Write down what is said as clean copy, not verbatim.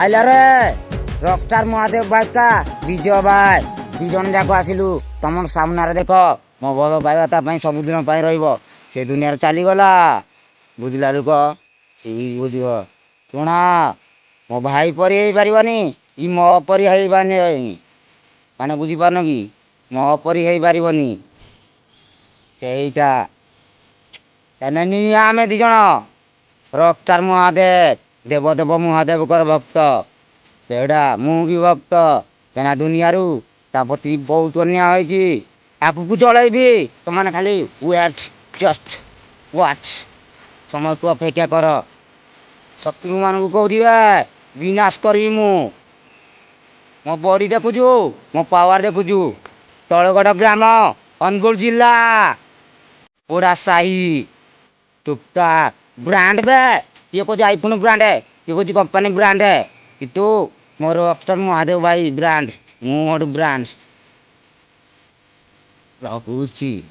आइला रे रॉकस्टार महादेव भाई का विजय भाई दिजन जाक आसिलु तुम सामने देख मो भल पाइबा सबुदिन से दुनिया चलीगला बुझला लोक बुझ शुणा मो भाई परी पारनी इ मो परी माने बुझीपार कि मो परी पारनी सेटा आम दिज रॉकस्टार महादेव देवदेव महादेव कर भक्त सेटा मु भी भक्त कहना दुनिया प्रति बहुत अन्याय आगू चलैबी तुमने खाली वेट जस्ट व्वाच समय को अपेक्षा कर शत्रु मान कौदिवे विनाश करी मो बॉडी देखुचु मो पावर देखुचु तलगढ़ ग्राम अनुगुल जिला पूरा साही टुकटा ब्रांड बे ये कुछ आईफोन ब्रांड है ये कुछ कंपनी ब्रांड है कितु मोर रॉकस्टार महादेव भाई ब्रांड मु ब्रांड रखुची।